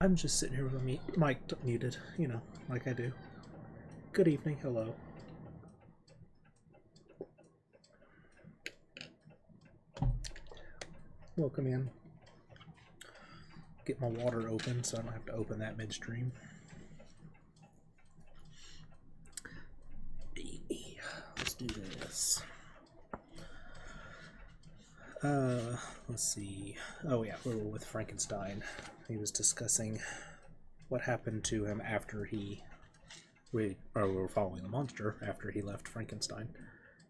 I'm just sitting here with my mic muted, like I do. Good evening, hello. Welcome in. Get my water open so I don't have to open that midstream. Let's do this. Let's see. Oh yeah, we were with Frankenstein. He was discussing what happened to him after we were following the monster after he left Frankenstein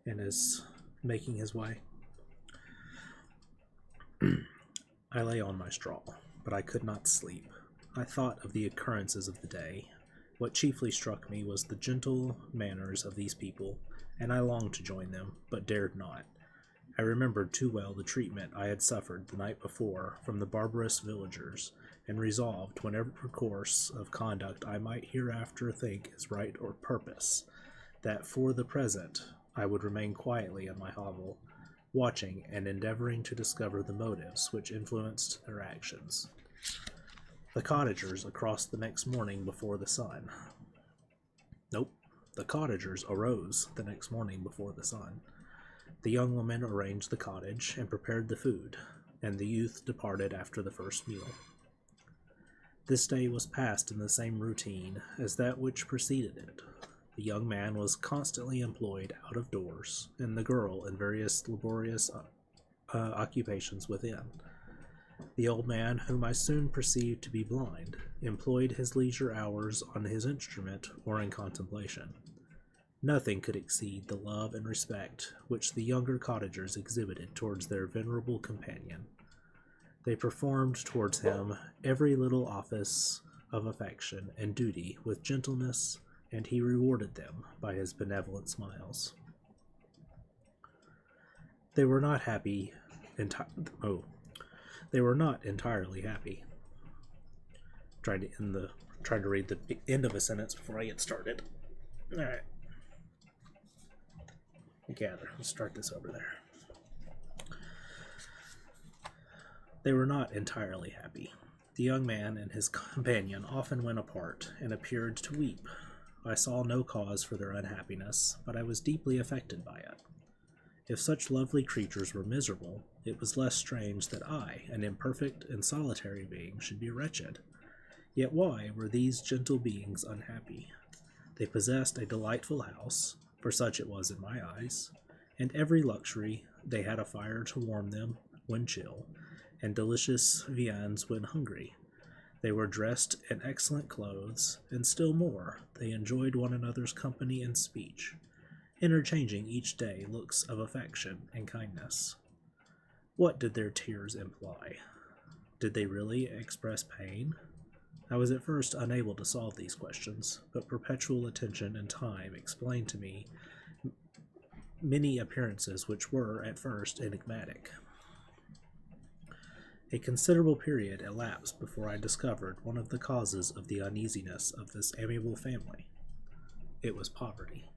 and is making his way. I lay on my straw, but I could not sleep. I thought of the occurrences of the day. What chiefly struck me was the gentle manners of these people, and I longed to join them, but dared not. I remembered too well the treatment I had suffered the night before from the barbarous villagers, and resolved, whatever course of conduct I might hereafter think is right or purpose, that for the present I would remain quietly in my hovel, watching and endeavoring to discover the motives which influenced their actions. The cottagers across the next morning before the sun. The cottagers arose the next morning before the sun. The young woman arranged the cottage and prepared the food, and the youth departed after the first meal. This day was passed in the same routine as that which preceded it. The young man was constantly employed out of doors, and the girl in various laborious occupations within. The old man, whom I soon perceived to be blind, employed his leisure hours on his instrument or in contemplation. Nothing could exceed the love and respect which the younger cottagers exhibited towards their venerable companion. They performed towards him every little office of affection and duty with gentleness, and he rewarded them by his benevolent smiles. They were not happy. They were not entirely happy. Trying to read the end of a sentence before I get started. All right. Gather. Let's start this over there. They were not entirely happy. The young man and his companion often went apart and appeared to weep. I saw no cause for their unhappiness, but I was deeply affected by it. If such lovely creatures were miserable, it was less strange that I, an imperfect and solitary being, should be wretched. Yet why were these gentle beings unhappy? They possessed a delightful house, for such it was in my eyes, and every luxury. They had a fire to warm them when chill, and delicious viands when hungry. They were dressed in excellent clothes, and still more, they enjoyed one another's company and speech, interchanging each day looks of affection and kindness. What did their tears imply? Did they really express pain? I was at first unable to solve these questions, but perpetual attention and time explained to me many appearances which were, at first, enigmatic. A considerable period elapsed before I discovered one of the causes of the uneasiness of this amiable family. It was poverty.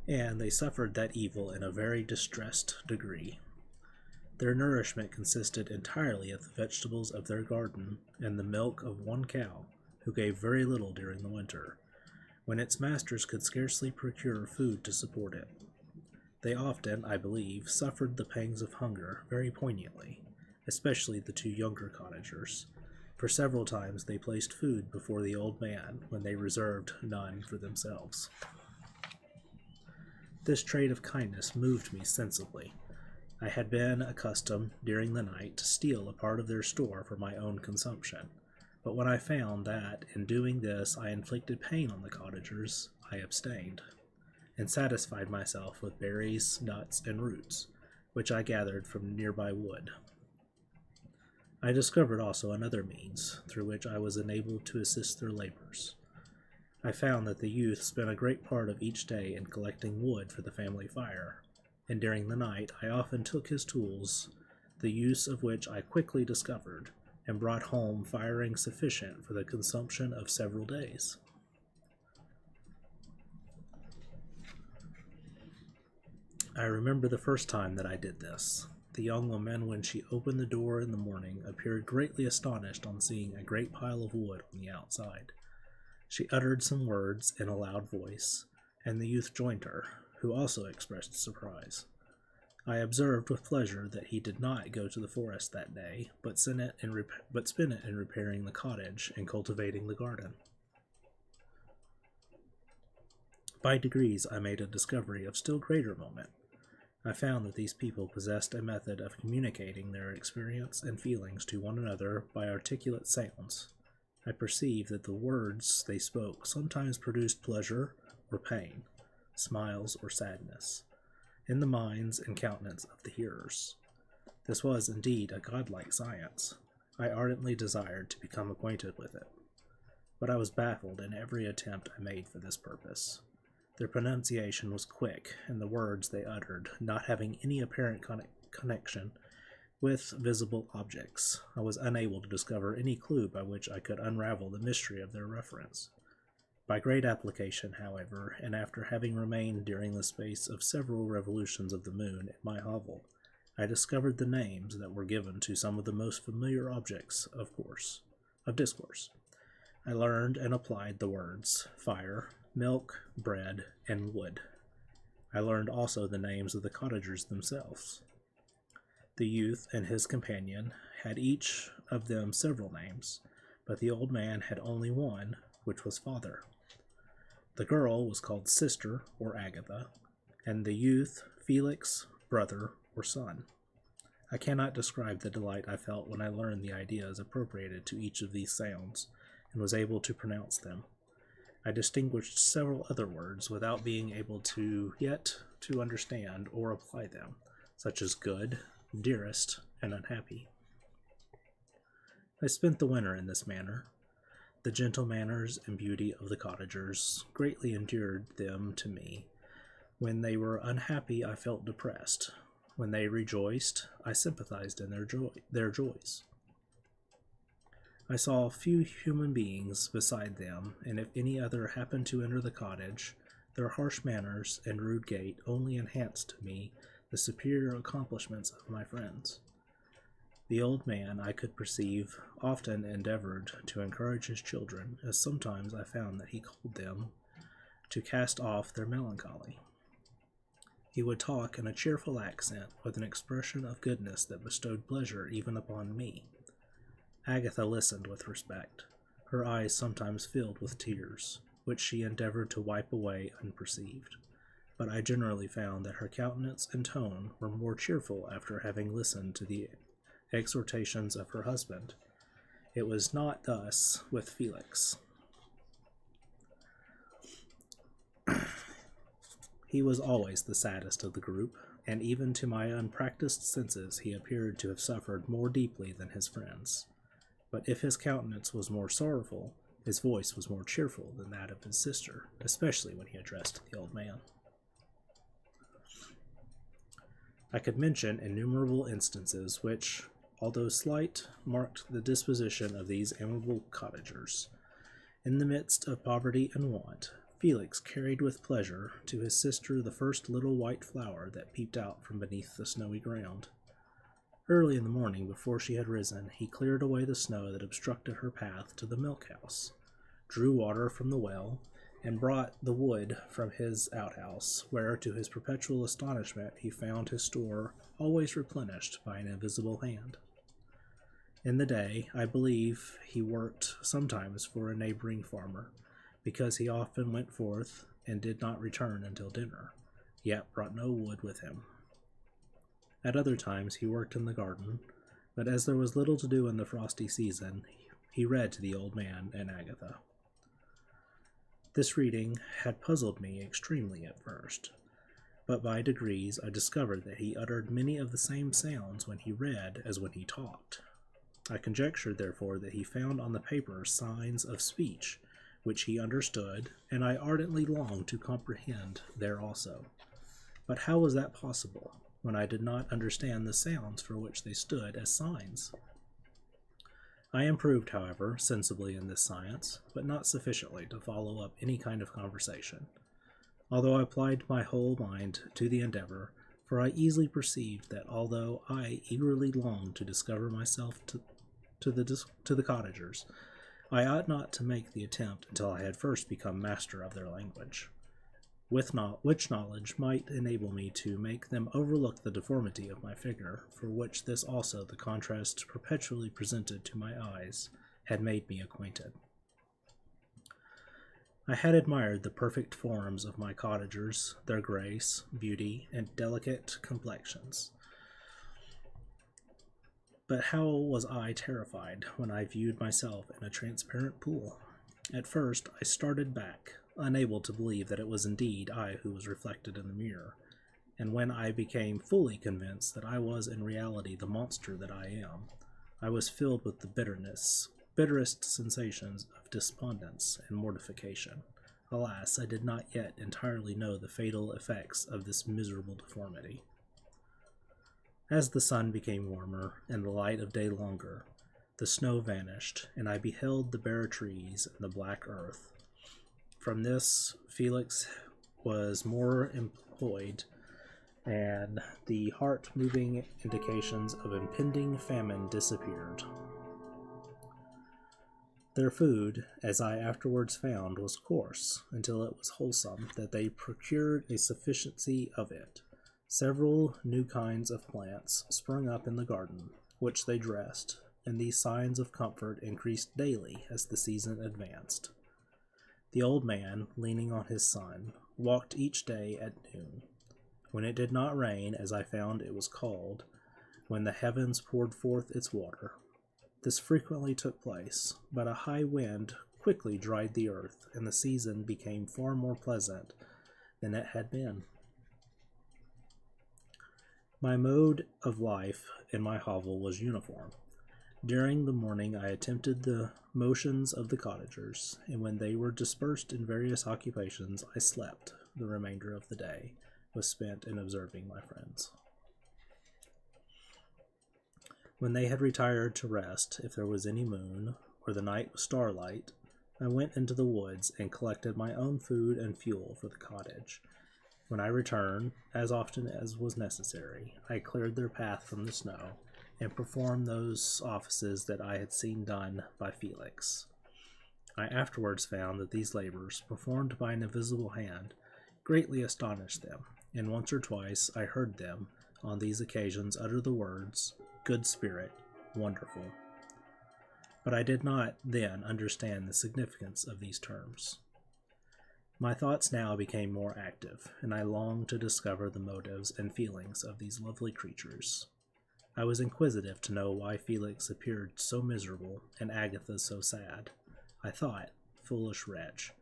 And they suffered that evil in a very distressed degree. Their nourishment consisted entirely of the vegetables of their garden and the milk of one cow, who gave very little during the winter, when its masters could scarcely procure food to support it. They often, I believe, suffered the pangs of hunger very poignantly, especially the two younger cottagers, for several times they placed food before the old man when they reserved none for themselves. This trait of kindness moved me sensibly. I had been accustomed during the night to steal a part of their store for my own consumption, but when I found that in doing this I inflicted pain on the cottagers, I abstained, and satisfied myself with berries, nuts, and roots, which I gathered from nearby wood. I discovered also another means through which I was enabled to assist their labors. I found that the youth spent a great part of each day in collecting wood for the family fire, and during the night I often took his tools, the use of which I quickly discovered, and brought home firing sufficient for the consumption of several days. I remember the first time that I did this. The young woman, when she opened the door in the morning, appeared greatly astonished on seeing a great pile of wood on the outside. She uttered some words in a loud voice, and the youth joined her, who also expressed surprise. I observed with pleasure that he did not go to the forest that day, but spent it in repairing the cottage and cultivating the garden. By degrees I made a discovery of still greater moment. I found that these people possessed a method of communicating their experience and feelings to one another by articulate sounds. I perceived that the words they spoke sometimes produced pleasure or pain, smiles or sadness, in the minds and countenance of the hearers. This was indeed a godlike science. I ardently desired to become acquainted with it, but I was baffled in every attempt I made for this purpose. Their pronunciation was quick, and the words they uttered not having any apparent connection with visible objects, I was unable to discover any clue by which I could unravel the mystery of their reference. By great application, however, and after having remained during the space of several revolutions of the moon in my hovel, I discovered the names that were given to some of the most familiar objects of discourse. I learned and applied the words fire, milk, bread, and wood. I learned also the names of the cottagers themselves. The youth and his companion had each of them several names, but the old man had only one, which was father. The girl was called sister or Agatha, and the youth Felix, brother, or son. I cannot describe the delight I felt when I learned the ideas appropriated to each of these sounds, and was able to pronounce them. I distinguished several other words without being able yet to understand or apply them, such as good, dearest, and unhappy. I spent the winter in this manner. The gentle manners and beauty of the cottagers greatly endeared them to me. When they were unhappy, I felt depressed. When they rejoiced, I sympathized in their joys. I saw few human beings beside them, and if any other happened to enter the cottage, their harsh manners and rude gait only enhanced to me the superior accomplishments of my friends. The old man, I could perceive, often endeavored to encourage his children, as sometimes I found that he called them to cast off their melancholy. He would talk in a cheerful accent, with an expression of goodness that bestowed pleasure even upon me. Agatha listened with respect. Her eyes sometimes filled with tears, which she endeavored to wipe away unperceived, but I generally found that her countenance and tone were more cheerful after having listened to the exhortations of her husband. It was not thus with Felix. He was always the saddest of the group, and even to my unpracticed senses he appeared to have suffered more deeply than his friends. But if his countenance was more sorrowful, his voice was more cheerful than that of his sister, especially when he addressed the old man. I could mention innumerable instances which, although slight, marked the disposition of these amiable cottagers. In the midst of poverty and want, Felix carried with pleasure to his sister the first little white flower that peeped out from beneath the snowy ground. Early in the morning, before she had risen, he cleared away the snow that obstructed her path to the milk-house, drew water from the well, and brought the wood from his outhouse, where, to his perpetual astonishment, he found his store always replenished by an invisible hand. In the day, I believe he worked sometimes for a neighboring farmer, because he often went forth and did not return until dinner, yet brought no wood with him. At other times he worked in the garden, but as there was little to do in the frosty season, he read to the old man and Agatha. This reading had puzzled me extremely at first, but by degrees I discovered that he uttered many of the same sounds when he read as when he talked. I conjectured, therefore, that he found on the paper signs of speech which he understood, and I ardently longed to comprehend there also. But how was that possible, when I did not understand the sounds for which they stood as signs? I improved, however, sensibly in this science, but not sufficiently to follow up any kind of conversation. Although I applied my whole mind to the endeavor, for I easily perceived that although I eagerly longed to discover myself to the cottagers, I ought not to make the attempt until I had first become master of their language, which knowledge might enable me to make them overlook the deformity of my figure, for which this also the contrast perpetually presented to my eyes had made me acquainted. I had admired the perfect forms of my cottagers, their grace, beauty, and delicate complexions. But how was I terrified when I viewed myself in a transparent pool? At first I started back, unable to believe that it was indeed I who was reflected in the mirror, and when I became fully convinced that I was in reality the monster that I am, I was filled with the bitterest sensations of despondence and mortification. Alas, I did not yet entirely know the fatal effects of this miserable deformity. As the sun became warmer and the light of day longer, the snow vanished, and I beheld the bare trees and the black earth. From this, Felix was more employed, and the heart-moving indications of impending famine disappeared. Their food, as I afterwards found, was coarse, until it was wholesome, that they procured a sufficiency of it. Several new kinds of plants sprung up in the garden, which they dressed, and these signs of comfort increased daily as the season advanced. The old man, leaning on his son, walked each day at noon. When it did not rain, as I found it was called, when the heavens poured forth its water. This frequently took place, but a high wind quickly dried the earth, and the season became far more pleasant than it had been. My mode of life in my hovel was uniform. During the morning I attempted the motions of the cottagers, and when they were dispersed in various occupations, I slept. The remainder of the day was spent in observing my friends. When they had retired to rest, if there was any moon, or the night was starlight, I went into the woods and collected my own food and fuel for the cottage. When I returned, as often as was necessary, I cleared their path from the snow, and performed those offices that I had seen done by Felix. I afterwards found that these labors, performed by an invisible hand, greatly astonished them, and once or twice I heard them, on these occasions, utter the words, "Good spirit, wonderful." But I did not then understand the significance of these terms. My thoughts now became more active, and I longed to discover the motives and feelings of these lovely creatures. I was inquisitive to know why Felix appeared so miserable and Agatha so sad. I thought, foolish wretch,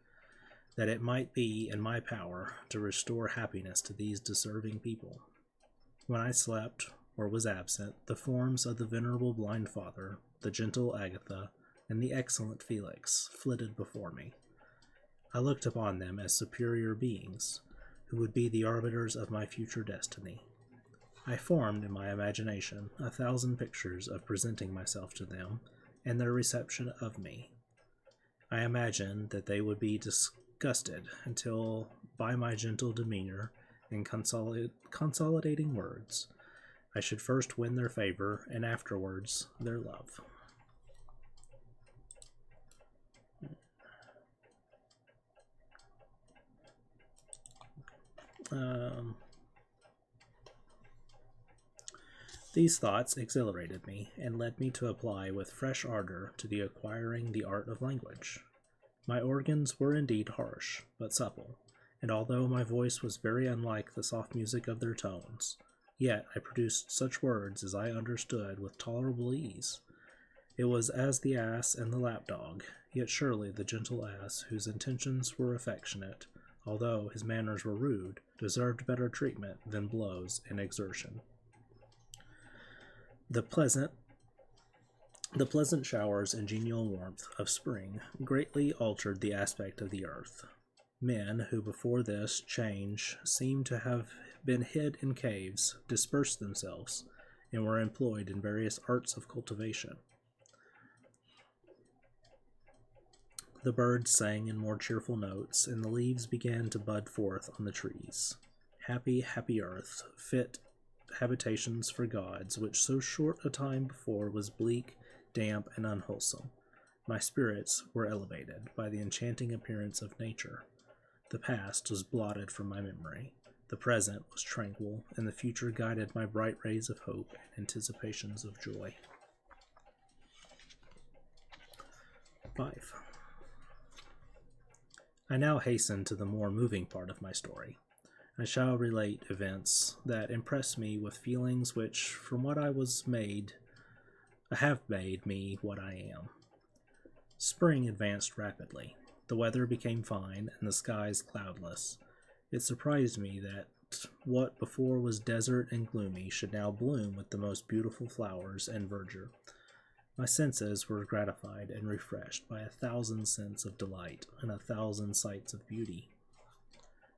that it might be in my power to restore happiness to these deserving people. When I slept or was absent, the forms of the venerable blind father, the gentle Agatha, and the excellent Felix flitted before me. I looked upon them as superior beings, who would be the arbiters of my future destiny. I formed in my imagination 1,000 pictures of presenting myself to them, and their reception of me. I imagined that they would be disgusted until, by my gentle demeanor and consolidating words, I should first win their favor, and afterwards their love. These thoughts exhilarated me, and led me to apply with fresh ardor to the acquiring the art of language. My organs were indeed harsh, but supple, and although my voice was very unlike the soft music of their tones, yet I produced such words as I understood with tolerable ease. It was as the ass and the lapdog, yet surely the gentle ass, whose intentions were affectionate, although his manners were rude, deserved better treatment than blows and exertion. The pleasant showers and genial warmth of spring greatly altered the aspect of the earth. Men who before this change seemed to have been hid in caves dispersed themselves and were employed in various arts of cultivation. The birds sang in more cheerful notes, and the leaves began to bud forth on the trees. Happy, happy earth, fit habitations for gods, which so short a time before was bleak, damp, and unwholesome. My spirits were elevated by the enchanting appearance of nature. The past was blotted from my memory. The present was tranquil, and the future guided my bright rays of hope and anticipations of joy. 5. I now hasten to the more moving part of my story. I shall relate events that impress me with feelings which, from what I was made, have made me what I am. Spring advanced rapidly. The weather became fine, and the skies cloudless. It surprised me that what before was desert and gloomy should now bloom with the most beautiful flowers and verdure. My senses were gratified and refreshed by 1,000 scents of delight and 1,000 sights of beauty.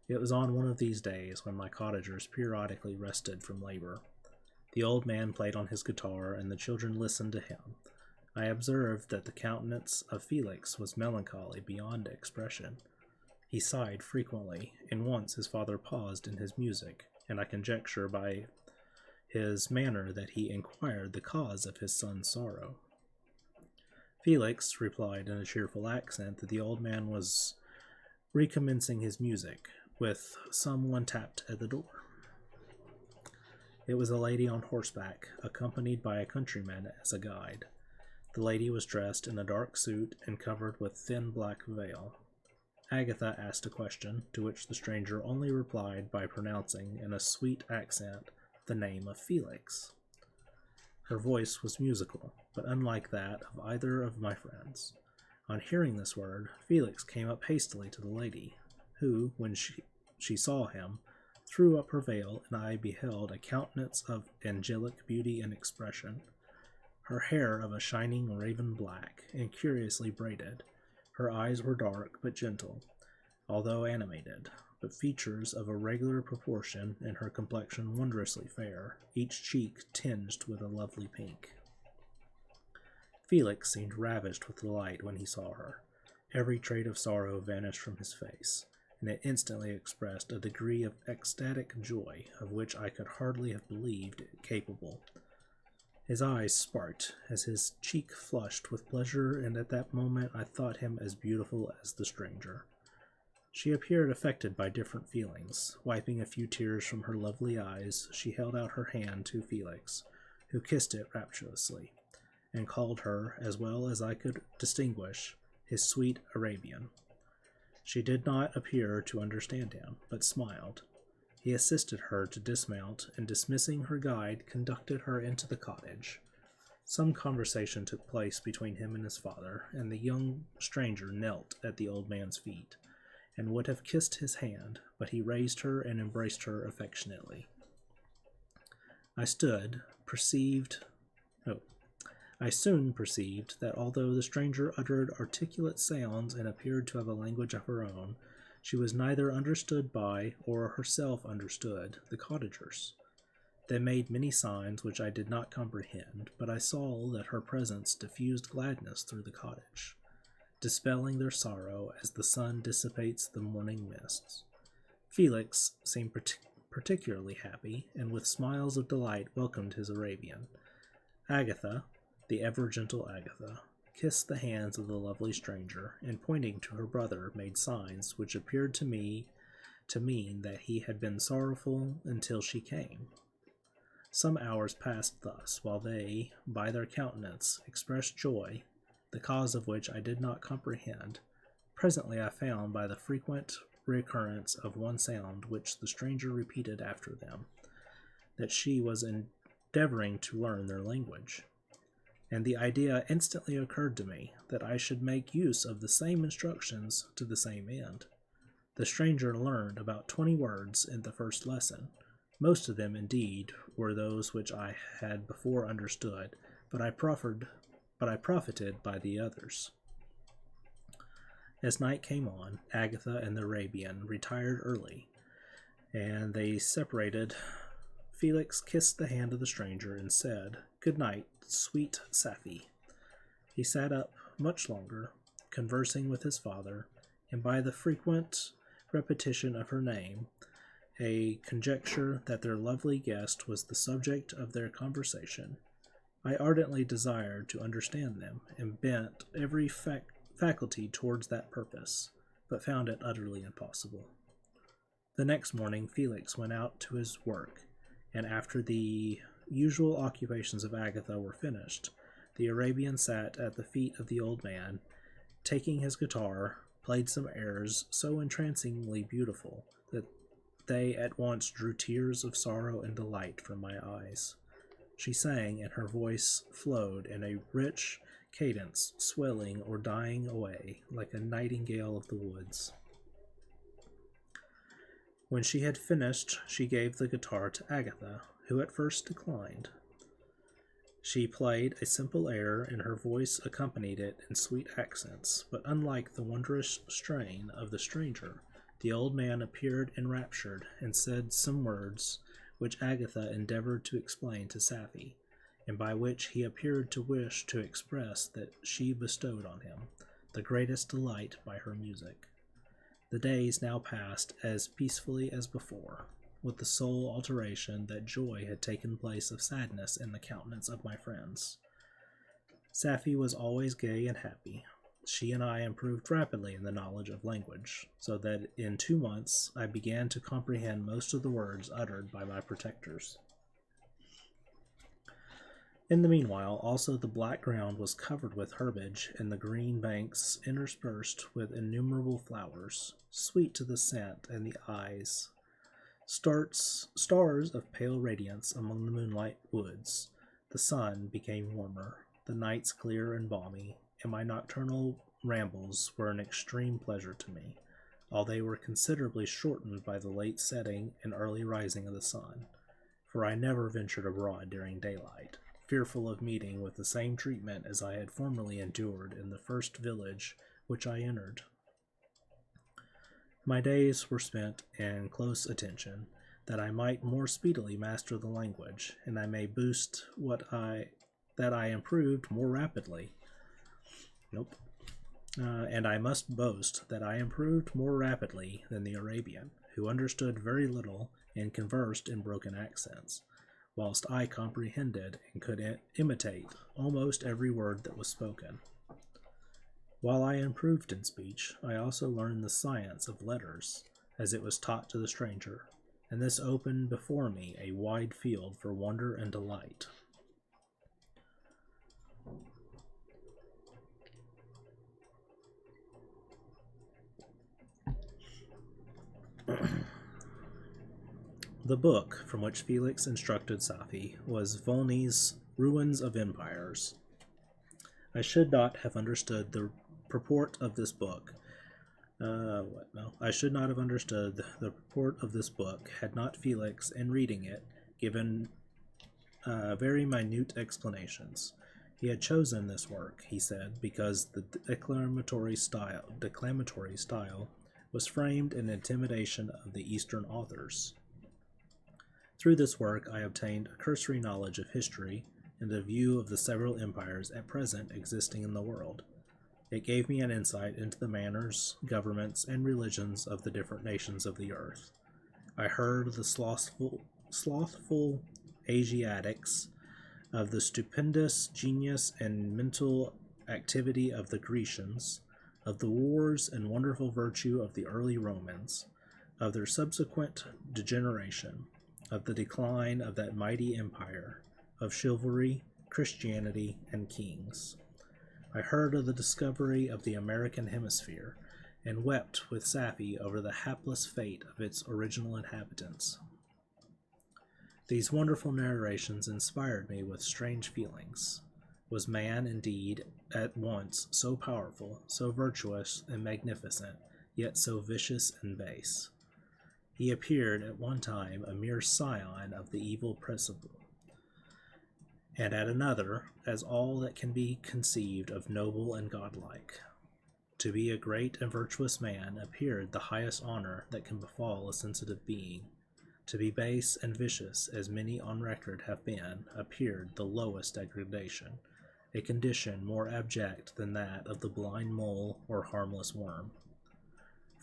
It was on one of these days when my cottagers periodically rested from labor. The old man played on his guitar, and the children listened to him. I observed that the countenance of Felix was melancholy beyond expression. He sighed frequently, and once his father paused in his music, and I conjecture by his manner that he inquired the cause of his son's sorrow. Felix replied in a cheerful accent that the old man was recommencing his music, with someone tapped at the door. It was a lady on horseback, accompanied by a countryman as a guide. The lady was dressed in a dark suit and covered with thin black veil. Agatha asked a question, to which the stranger only replied by pronouncing in a sweet accent the name of Felix. Her voice was musical, but unlike that of either of my friends. On hearing this word, Felix came up hastily to the lady, who, when she saw him, threw up her veil, and I beheld a countenance of angelic beauty and expression. Her hair of a shining raven black, and curiously braided. Her eyes were dark but gentle, although animated, but features of a regular proportion, and her complexion wondrously fair, each cheek tinged with a lovely pink. Felix seemed ravished with delight when he saw her. Every trait of sorrow vanished from his face, and it instantly expressed a degree of ecstatic joy of which I could hardly have believed it capable. His eyes sparkled as his cheek flushed with pleasure, and at that moment I thought him as beautiful as the stranger. She appeared affected by different feelings. Wiping a few tears from her lovely eyes, she held out her hand to Felix, who kissed it rapturously, and called her, as well as I could distinguish, his sweet Arabian. She did not appear to understand him, but smiled. He assisted her to dismount, and dismissing her guide, conducted her into the cottage. Some conversation took place between him and his father, and the young stranger knelt at the old man's feet, and would have kissed his hand, but he raised her and embraced her affectionately. I soon perceived that although the stranger uttered articulate sounds and appeared to have a language of her own, she was neither understood by, or herself understood, the cottagers. They made many signs which I did not comprehend, but I saw that her presence diffused gladness through the cottage, dispelling their sorrow as the sun dissipates the morning mists. Felix seemed particularly happy, and with smiles of delight welcomed his Arabian. Agatha, the ever-gentle Agatha, kissed the hands of the lovely stranger, and pointing to her brother made signs which appeared to me to mean that he had been sorrowful until she came. Some hours passed thus, while they, by their countenance, expressed joy, the cause of which I did not comprehend. Presently I found, by the frequent recurrence of one sound which the stranger repeated after them, that she was endeavoring to learn their language. And the idea instantly occurred to me that I should make use of the same instructions to the same end. The stranger learned about 20 words in the first lesson. Most of them, indeed, were those which I had before understood, but I profited by the others. As night came on, Agatha and the Arabian retired early, and they separated. Felix kissed the hand of the stranger and said, "Good night, sweet Safi." He sat up much longer, conversing with his father, and by the frequent repetition of her name, a conjecture that their lovely guest was the subject of their conversation. I ardently desired to understand them, and bent every faculty towards that purpose, but found it utterly impossible. The next morning Felix went out to his work, and after the usual occupations of Agatha were finished, the Arabian sat at the feet of the old man, taking his guitar, played some airs so entrancingly beautiful that they at once drew tears of sorrow and delight from my eyes. She sang, and her voice flowed in a rich cadence, swelling or dying away like a nightingale of the woods. When she had finished, she gave the guitar to Agatha, who at first declined. She played a simple air, and her voice accompanied it in sweet accents, but unlike the wondrous strain of the stranger, the old man appeared enraptured, and said some words which Agatha endeavored to explain to Safie, and by which he appeared to wish to express that she bestowed on him the greatest delight by her music. The days now passed as peacefully as before, with the sole alteration that joy had taken place of sadness in the countenance of my friends. Safie was always gay and happy. She and I improved rapidly in the knowledge of language, so that in 2 months I began to comprehend most of the words uttered by my protectors. In the meanwhile, also the black ground was covered with herbage, and the green banks interspersed with innumerable flowers, sweet to the scent and the eyes. Stars of pale radiance among the moonlight woods. The sun became warmer, the nights clear and balmy, and my nocturnal rambles were an extreme pleasure to me, although they were considerably shortened by the late setting and early rising of the sun, for I never ventured abroad during daylight, fearful of meeting with the same treatment as I had formerly endured in the first village which I entered. My days were spent in close attention, that I might more speedily master the language, and I may boast that I improved more rapidly. And I must boast that I improved more rapidly than the Arabian, who understood very little and conversed in broken accents, whilst I comprehended and could imitate almost every word that was spoken. While I improved in speech, I also learned the science of letters, as it was taught to the stranger, and this opened before me a wide field for wonder and delight. The book from which Felix instructed Safie was Volney's Ruins of Empires. I should not have understood the purport of this book. I should not have understood the purport of this book had not Felix, in reading it, given very minute explanations. He had chosen this work, he said, because the declamatory style was framed in imitation of the Eastern authors. Through this work I obtained a cursory knowledge of history and a view of the several empires at present existing in the world. It gave me an insight into the manners, governments, and religions of the different nations of the earth. I heard the slothful Asiatics, of the stupendous genius and mental activity of the Grecians, of the wars and wonderful virtue of the early Romans, of their subsequent degeneration, of the decline of that mighty empire, of chivalry, Christianity, and kings. I heard of the discovery of the American hemisphere, and wept with Safie over the hapless fate of its original inhabitants. These wonderful narrations inspired me with strange feelings. Was man, indeed, at once so powerful, so virtuous and magnificent, yet so vicious and base? He appeared at one time a mere scion of the evil principle, and at another as all that can be conceived of noble and godlike. To be a great and virtuous man appeared the highest honor that can befall a sensitive being. To be base and vicious, as many on record have been, appeared the lowest degradation, a condition more abject than that of the blind mole or harmless worm.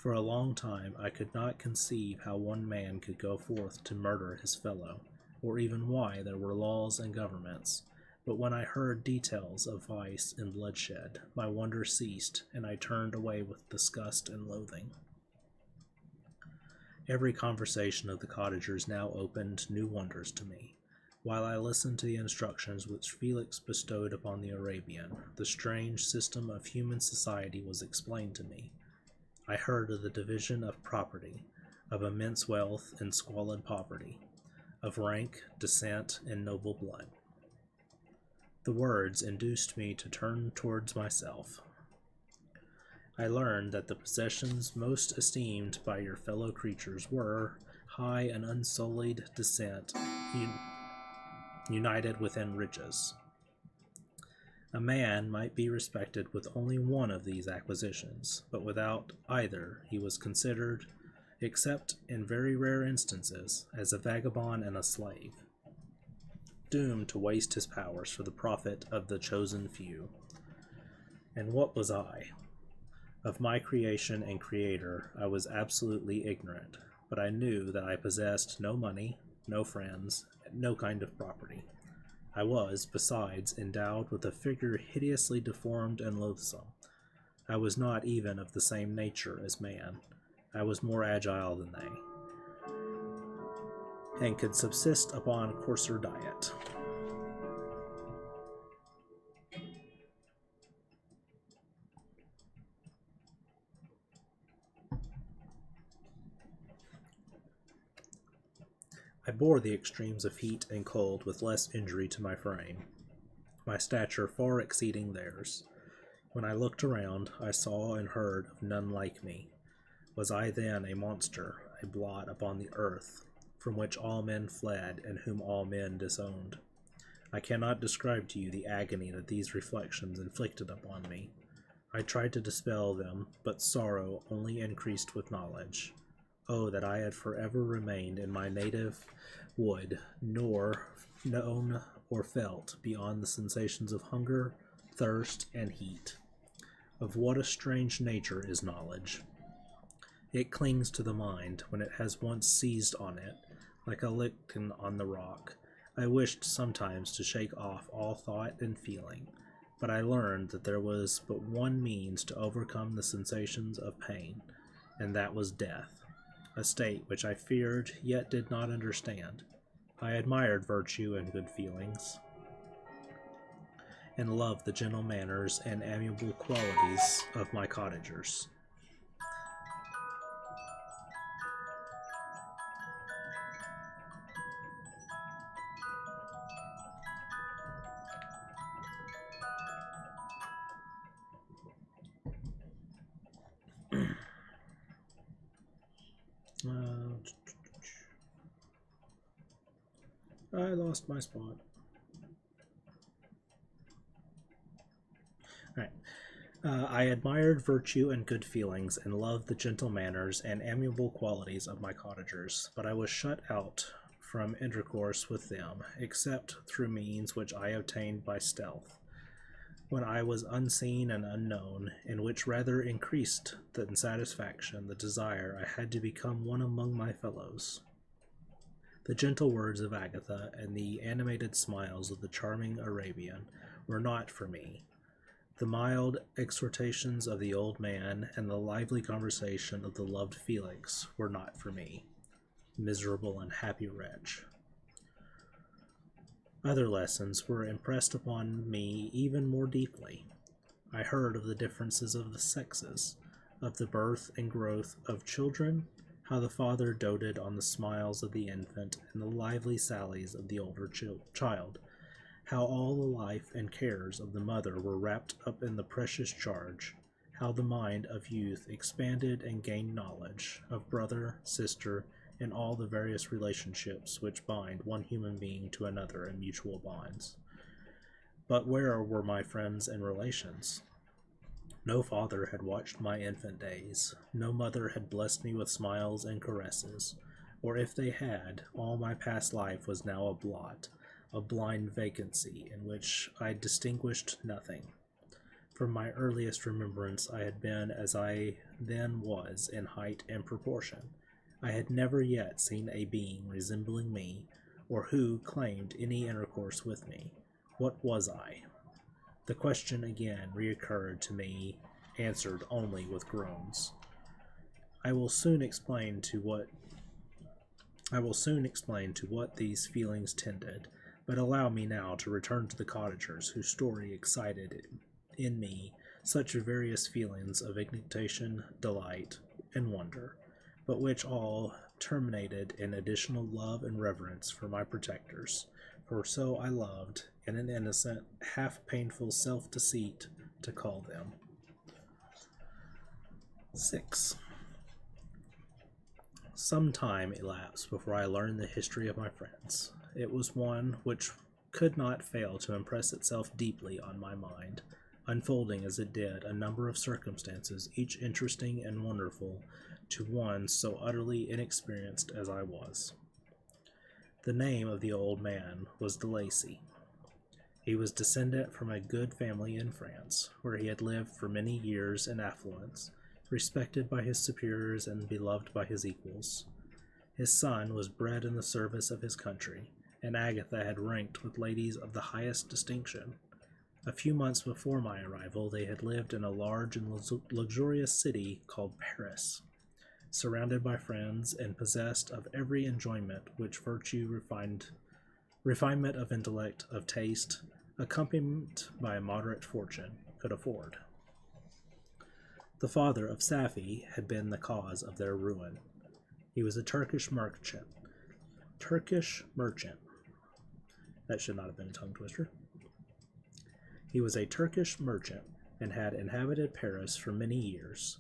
For a long time I could not conceive how one man could go forth to murder his fellow, or even why there were laws and governments. But when I heard details of vice and bloodshed, my wonder ceased, and I turned away with disgust and loathing. Every conversation of the cottagers now opened new wonders to me. While I listened to the instructions which Felix bestowed upon the Arabian, the strange system of human society was explained to me. I heard of the division of property, of immense wealth and squalid poverty, of rank, descent, and noble blood. The words induced me to turn towards myself. I learned that the possessions most esteemed by your fellow creatures were high and unsullied descent, united within riches. A man might be respected with only one of these acquisitions, but without either he was considered, except in very rare instances, as a vagabond and a slave, doomed to waste his powers for the profit of the chosen few. And what was I? Of my creation and creator I was absolutely ignorant, but I knew that I possessed no money, no friends, no kind of property. I was, besides, endowed with a figure hideously deformed and loathsome. I was not even of the same nature as man. I was more agile than they, and could subsist upon a coarser diet. I bore the extremes of heat and cold with less injury to my frame, my stature far exceeding theirs. When I looked around, I saw and heard of none like me. Was I then a monster, a blot upon the earth, from which all men fled and whom all men disowned? I cannot describe to you the agony that these reflections inflicted upon me. I tried to dispel them, but sorrow only increased with knowledge. Oh, that I had forever remained in my native wood, nor known or felt beyond the sensations of hunger, thirst, and heat. Of what a strange nature is knowledge! It clings to the mind when it has once seized on it, like a lichen on the rock. I wished sometimes to shake off all thought and feeling, but I learned that there was but one means to overcome the sensations of pain, and that was death. A state which I feared, yet did not understand. I admired virtue and good feelings, and loved the gentle manners and amiable qualities of my cottagers. I lost my spot. Alright. I admired virtue and good feelings, and loved the gentle manners and amiable qualities of my cottagers, but I was shut out from intercourse with them, except through means which I obtained by stealth, when I was unseen and unknown, and which rather increased than satisfaction the desire I had to become one among my fellows. The gentle words of Agatha and the animated smiles of the charming Arabian were not for me. The mild exhortations of the old man and the lively conversation of the loved Felix were not for me, miserable and happy wretch. Other lessons were impressed upon me even more deeply. I heard of the differences of the sexes, of the birth and growth of children, how the father doted on the smiles of the infant and the lively sallies of the older child, how all the life and cares of the mother were wrapped up in the precious charge, how the mind of youth expanded and gained knowledge of brother, sister, and all the various relationships which bind one human being to another in mutual bonds. But where were my friends and relations? No father had watched my infant days, no mother had blessed me with smiles and caresses, or if they had, all my past life was now a blot, a blind vacancy in which I distinguished nothing. From my earliest remembrance, I had been as I then was in height and proportion. I had never yet seen a being resembling me, or who claimed any intercourse with me. What was I? The question again reoccurred to me, answered only with groans. I will soon explain to what these feelings tended, but allow me now to return to the cottagers whose story excited in me such various feelings of indignation, delight, and wonder, but which all terminated in additional love and reverence for my protectors, for so I loved, in an innocent, half-painful self-deceit, to call them. 6. Some time elapsed before I learned the history of my friends. It was one which could not fail to impress itself deeply on my mind, unfolding as it did a number of circumstances, each interesting and wonderful to one so utterly inexperienced as I was. The name of the old man was de Lacy. He was descendant from a good family in France, where he had lived for many years in affluence, respected by his superiors and beloved by his equals. His son was bred in the service of his country, and Agatha had ranked with ladies of the highest distinction. A few months before my arrival, they had lived in a large and luxurious city called Paris, surrounded by friends and possessed of every enjoyment which refinement of intellect, of taste, accompanied by a moderate fortune, could afford. The father of Safie had been the cause of their ruin. He was a Turkish merchant. That should not have been a tongue twister. He was a Turkish merchant and had inhabited Paris for many years,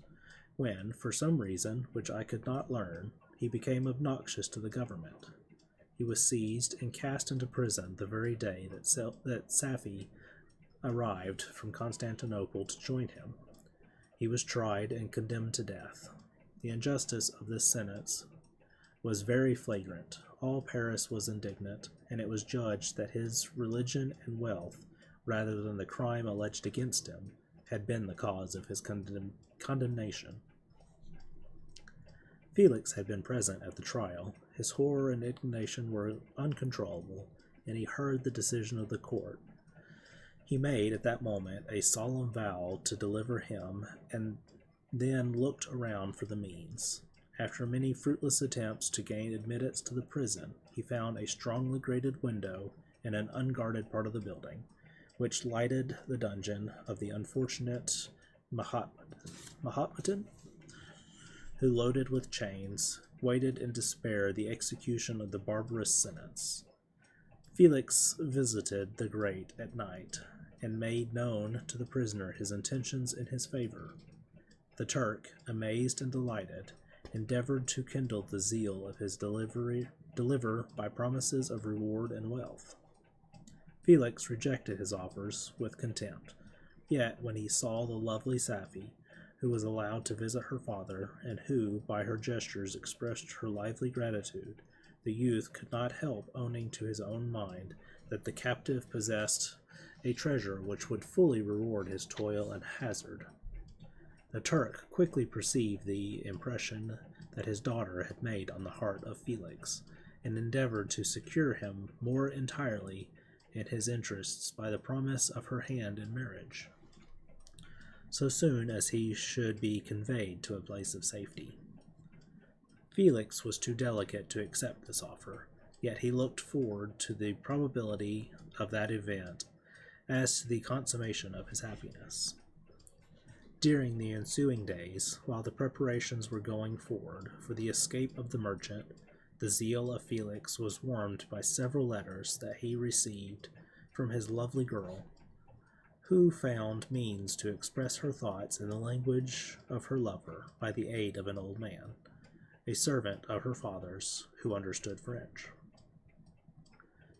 when, for some reason which I could not learn, he became obnoxious to the government. He was seized and cast into prison the very day that Safie arrived from Constantinople to join him. He was tried and condemned to death. The injustice of this sentence was very flagrant. All Paris was indignant, and it was judged that his religion and wealth, rather than the crime alleged against him, had been the cause of his condemnation. Felix had been present at the trial. His horror and indignation were uncontrollable, and he heard the decision of the court. He made at that moment a solemn vow to deliver him, and then looked around for the means. After many fruitless attempts to gain admittance to the prison, he found a strongly grated window in an unguarded part of the building, which lighted the dungeon of the unfortunate Mahometan, who, loaded with chains, waited in despair the execution of the barbarous sentence. Felix visited the grate at night, and made known to the prisoner his intentions in his favor. The Turk, amazed and delighted, endeavored to kindle the zeal of his deliverer by promises of reward and wealth. Felix rejected his offers with contempt, yet when he saw the lovely Safie, who was allowed to visit her father, and who, by her gestures, expressed her lively gratitude, the youth could not help owning to his own mind that the captive possessed a treasure which would fully reward his toil and hazard. The Turk quickly perceived the impression that his daughter had made on the heart of Felix, and endeavored to secure him more entirely in his interests by the promise of her hand in marriage, so soon as he should be conveyed to a place of safety. Felix was too delicate to accept this offer, yet he looked forward to the probability of that event as to the consummation of his happiness. During the ensuing days, while the preparations were going forward for the escape of the merchant, the zeal of Felix was warmed by several letters that he received from his lovely girl, who found means to express her thoughts in the language of her lover by the aid of an old man, a servant of her father's, who understood French.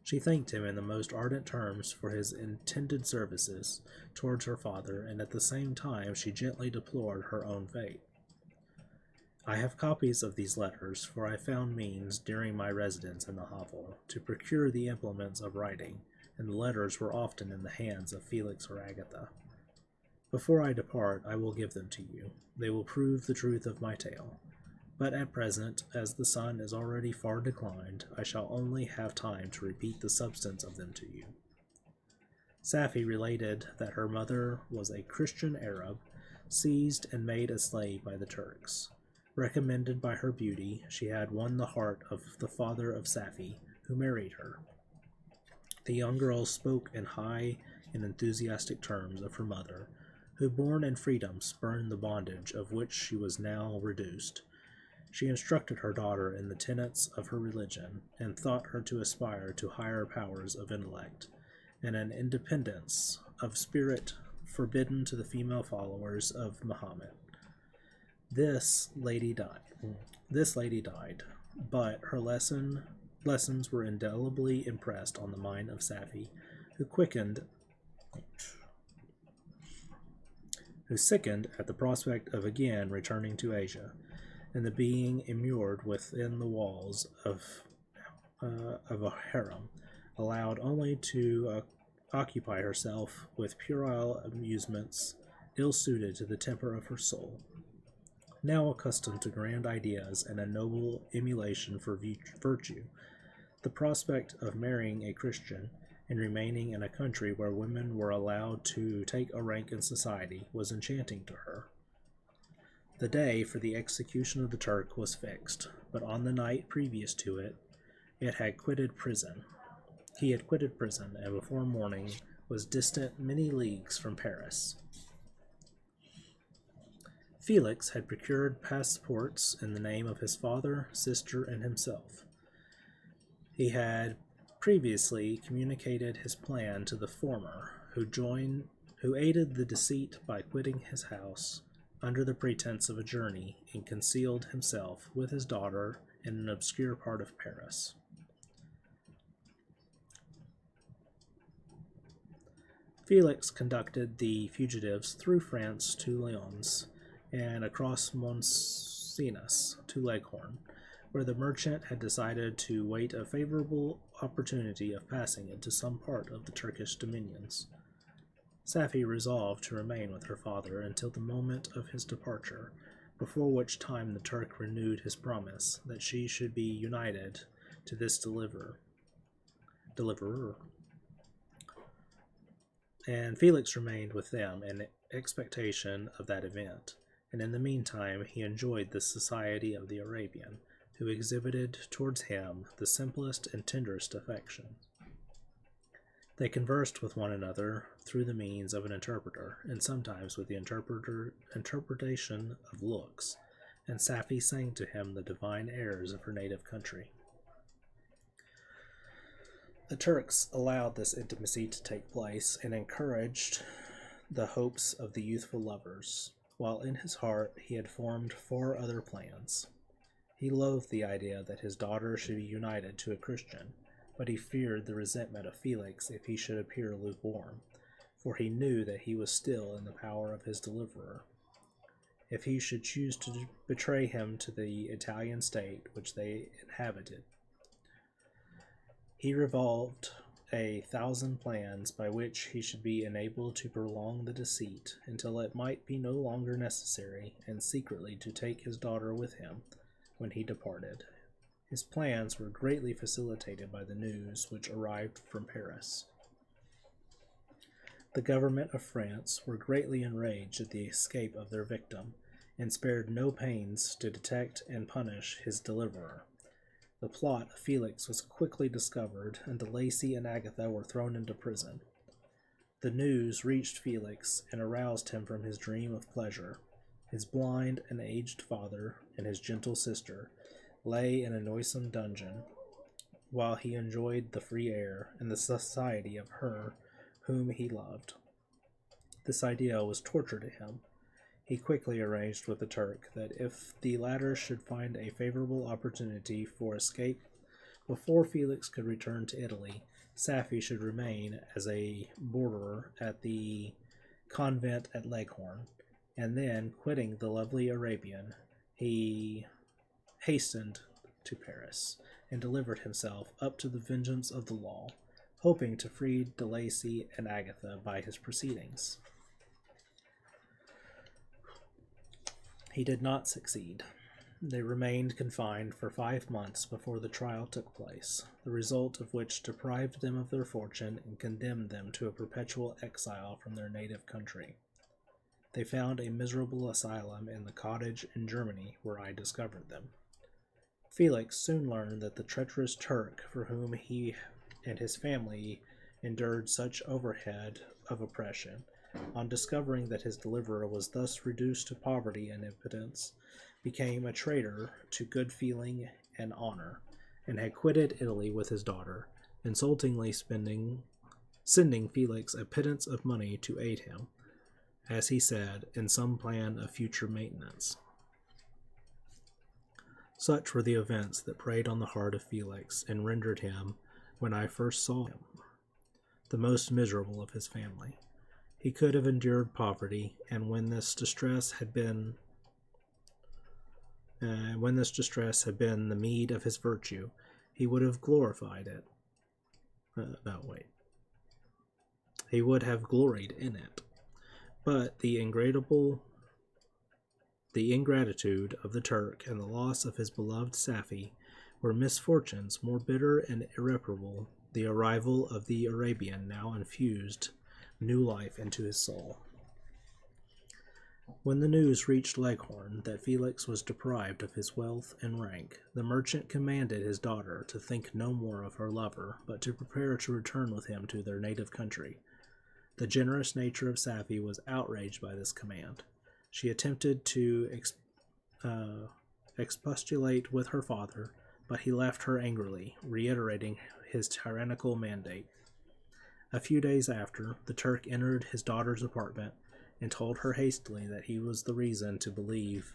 She thanked him in the most ardent terms for his intended services towards her father, and at the same time she gently deplored her own fate. I have copies of these letters, for I found means, during my residence in the hovel, to procure the implements of writing, and the letters were often in the hands of Felix or Agatha. Before I depart, I will give them to you. They will prove the truth of my tale. But at present, as the sun is already far declined, I shall only have time to repeat the substance of them to you. Safi related that her mother was a Christian Arab, seized and made a slave by the Turks. Recommended by her beauty, she had won the heart of the father of Safi, who married her. The young girl spoke in high and enthusiastic terms of her mother, who, born in freedom, spurned the bondage of which she was now reduced. She instructed her daughter in the tenets of her religion, and taught her to aspire to higher powers of intellect, and an independence of spirit forbidden to the female followers of Muhammad. This lady died, but her lessons were indelibly impressed on the mind of Safi, who sickened at the prospect of again returning to Asia, and the being immured within the walls of a harem, allowed only to occupy herself with puerile amusements ill-suited to the temper of her soul. Now accustomed to grand ideas and a noble emulation for virtue, the prospect of marrying a Christian and remaining in a country where women were allowed to take a rank in society was enchanting to her. The day for the execution of the Turk was fixed, but on the night previous to it, he had quitted prison, and before morning was distant many leagues from Paris. Felix had procured passports in the name of his father, sister, and himself. He had previously communicated his plan to the former, who aided the deceit by quitting his house under the pretense of a journey, and concealed himself with his daughter in an obscure part of Paris. Felix conducted the fugitives through France to Lyons, and across Monsignus to Leghorn, where the merchant had decided to wait a favorable opportunity of passing into some part of the Turkish dominions. Safi resolved to remain with her father until the moment of his departure, before which time the Turk renewed his promise that she should be united to this deliverer. And Felix remained with them in expectation of that event, and in the meantime he enjoyed the society of the Arabian, who exhibited towards him the simplest and tenderest affection. They conversed with one another through the means of an interpreter, and sometimes with the interpretation of looks, and Safi sang to him the divine airs of her native country. The Turks allowed this intimacy to take place, and encouraged the hopes of the youthful lovers, while in his heart he had formed 4 other plans. He loathed the idea that his daughter should be united to a Christian, but he feared the resentment of Felix if he should appear lukewarm, for he knew that he was still in the power of his deliverer. If he should choose to betray him to the Italian state which they inhabited, he revolved 1,000 plans by which he should be enabled to prolong the deceit until it might be no longer necessary, and secretly to take his daughter with him when he departed. His plans were greatly facilitated by the news which arrived from Paris. The government of France were greatly enraged at the escape of their victim, and spared no pains to detect and punish his deliverer. The plot of Felix was quickly discovered, and De Lacy and Agatha were thrown into prison. The news reached Felix and aroused him from his dream of pleasure. His blind and aged father and his gentle sister lay in a noisome dungeon, while he enjoyed the free air and the society of her whom he loved. This idea was torture to him. He quickly arranged with the Turk that if the latter should find a favorable opportunity for escape before Felix could return to Italy, Safi should remain as a boarder at the convent at Leghorn, and then, quitting the lovely Arabian, he hastened to Paris and delivered himself up to the vengeance of the law, hoping to free De Lacy and Agatha by his proceedings. He did not succeed. They remained confined for 5 months before the trial took place, the result of which deprived them of their fortune and condemned them to a perpetual exile from their native country. They found a miserable asylum in the cottage in Germany where I discovered them. Felix soon learned that the treacherous Turk, for whom he and his family endured such overhead of oppression, on discovering that his deliverer was thus reduced to poverty and impotence, became a traitor to good feeling and honor, and had quitted Italy with his daughter, insultingly sending Felix a pittance of money to aid him, as he said, in some plan of future maintenance. Such were the events that preyed on the heart of Felix, and rendered him, when I first saw him, the most miserable of his family. He could have endured poverty, and when this distress had been the meed of his virtue, he would have glorified it. He would have gloried in it. But the ingratitude of the Turk and the loss of his beloved Sapphi were misfortunes more bitter and irreparable. The arrival of the Arabian now infused new life into his soul. When the news reached Leghorn that Felix was deprived of his wealth and rank, the merchant commanded his daughter to think no more of her lover, but to prepare to return with him to their native country. The generous nature of Sapphi was outraged by this command. She attempted to expostulate with her father, but he left her angrily, reiterating his tyrannical mandate. A few days after, the Turk entered his daughter's apartment and told her hastily that he had reason to believe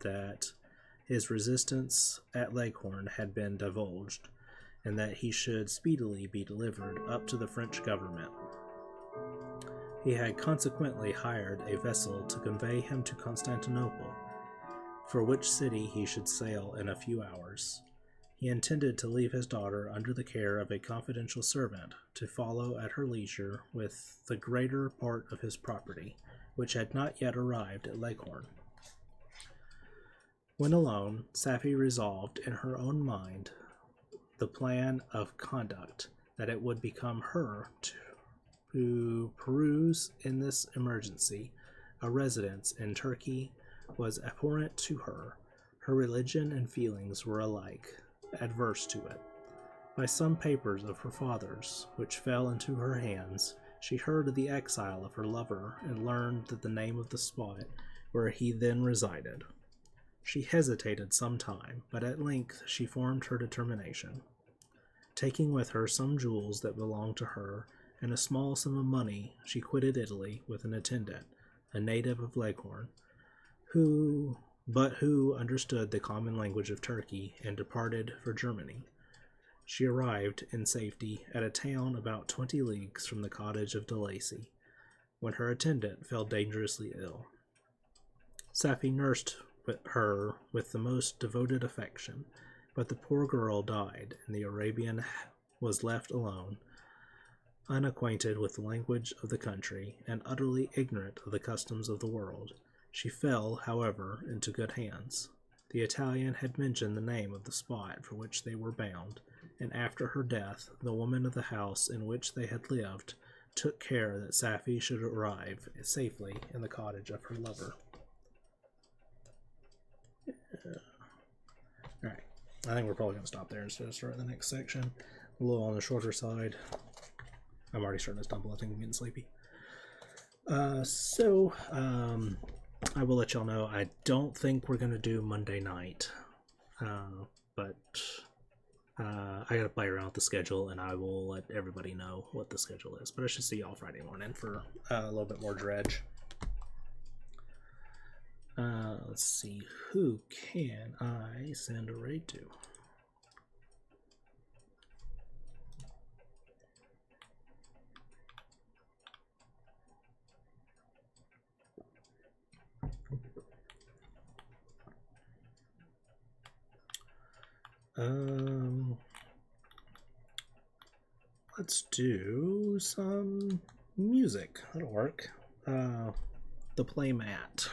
that his resistance at Leghorn had been divulged, and that he should speedily be delivered up to the French government. He had consequently hired a vessel to convey him to Constantinople, for which city he should sail in a few hours. He intended to leave his daughter under the care of a confidential servant, to follow at her leisure with the greater part of his property, which had not yet arrived at Leghorn. When alone, Sapphi resolved in her own mind the plan of conduct that it would become her to peruse in this emergency. A residence in Turkey was abhorrent to her. Her religion and feelings were alike adverse to it. By some papers of her father's, which fell into her hands, she heard of the exile of her lover, and learned that the name of the spot where he then resided. She hesitated some time, but at length she formed her determination. Taking with her some jewels that belonged to her, and a small sum of money, she quitted Italy with an attendant, a native of Leghorn, who understood the common language of Turkey, and departed for Germany. She arrived in safety at a town about 20 leagues from the cottage of de Lacy, when her attendant fell dangerously ill. Sapphi nursed her with the most devoted affection, but the poor girl died, and the Arabian was left alone, unacquainted with the language of the country, and utterly ignorant of the customs of the world. She fell, however, into good hands. The Italian had mentioned the name of the spot for which they were bound, and after her death, the woman of the house in which they had lived took care that Sapphi should arrive safely in the cottage of her lover. Alright, I think we're probably going to stop there instead of start the next section. A little on the shorter side. I'm already starting to stumble. I think I'm getting sleepy. I will let y'all know. I don't think we're going to do Monday night. But I got to play around with the schedule, and I will let everybody know what the schedule is. But I should see y'all Friday morning for a little bit more dredge. Let's see. Who can I send a raid to? Let's do some music. That'll work. The playmat.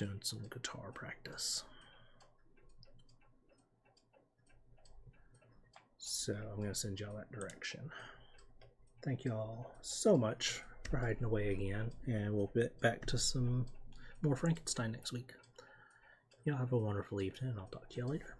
doing some guitar practice. So I'm going to send y'all that direction. Thank y'all so much for hiding away again, and we'll get back to some more Frankenstein next week. Y'all have a wonderful evening, and I'll talk to y'all later.